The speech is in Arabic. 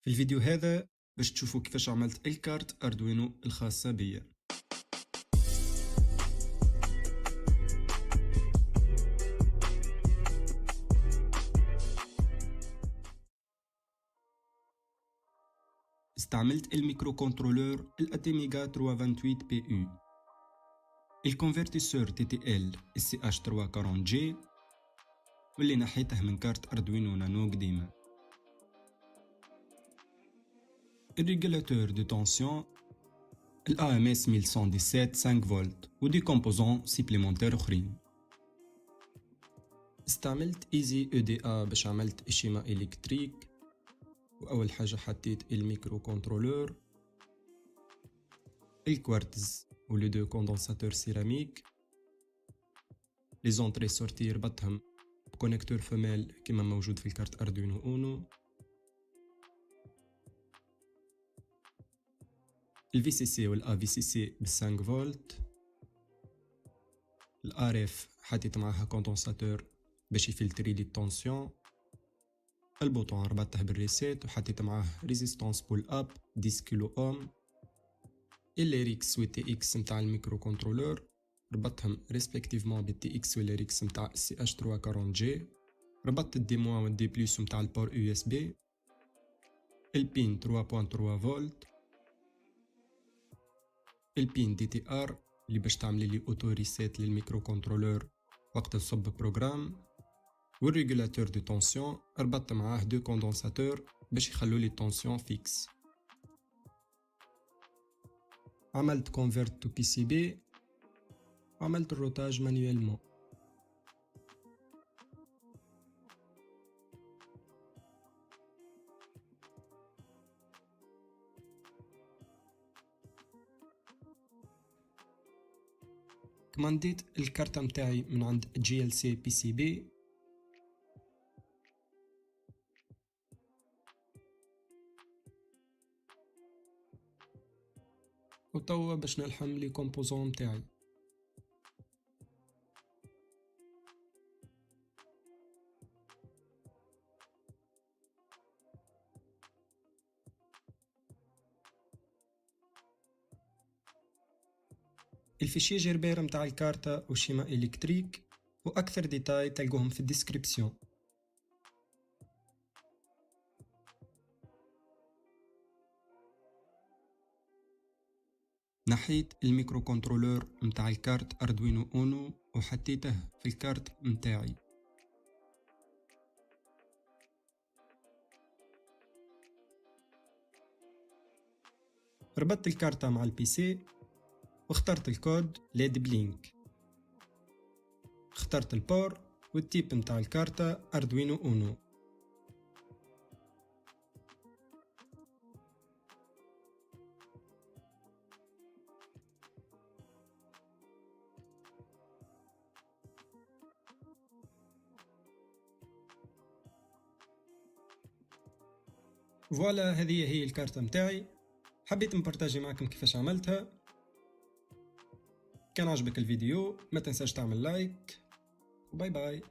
في الفيديو هذا باش تشوفوا كيفاش عملت الكارت أردوينو الخاصة بيا. استعملت الميكرو كنترولور الأتيميغا 328 بي يو، الكونفرتيسور TTL SCH340G واللي نحيته من كارت أردوينو نانو قديمة، الريغولاتور دو تونسيون AMS 1117 5 فولت ودي كومبوزون سيبليمونتير أخرين. استعملت ايزي EDA باش عملت إشيما إلكتريك، وأول حاجة حطيت الميكرو كنترولور، الكوارتز ولي دو كوندنساتور سيراميك، لي زونطري سورتي ربطهم بكونيكتور فمال كما موجود في الكارت أردوينو أونو، الفي سي سي والA VCC ب5 فولت، الRF حطيت معاها كوندنساتور باش يفلتري لي التونسيون، البوطون ربطته بالريسيت وحطيت معاه ريزيستانس بول اب 10 كيلو اوم، الليريكس والتي اكس متاع الميكرو كنترولور ربطتهم ريسبكتيفمون بالتي اكس والليريكس متاع CH340G، ربطت الدي موان والدي بلس متاع البور USB، البين 3.3 فولت، البين DTR اللي باش تعمل لي اوتو ريسيت للميكرو كنترولور وقت نصب بروجرام، والريغولاتور دو تونسيون ربطت معاه دو كوندنساتور باش يخلوا لي التونسيون فيكس. عملت كونفرت تو PCB وعملت الروتاج مانيويلمون. كمانديت الكارتة متاعي من عند GLC PCB، وتوا باش نلحم لي كومبوزون متاعي. الفيشي جيربير متاع الكارتة وشيما إلكتريك وأكثر ديتاي تلقوهم في الديسكريبسيون. نحيت الميكرو كنترولور متاع الكارت أردوينو أونو وحطيته في الكارت متاعي. ربطت الكارتة مع البي سي واخترت الكود ليد بلينك، اخترت البور والتيب متاع الكارتة أردوينو أونو. فوالا هذه هي الكارتة متاعي، حبيت نبارطاجي معكم كيفاش عملتها. كان عجبك الفيديو ما تنساش تعمل لايك، باي باي.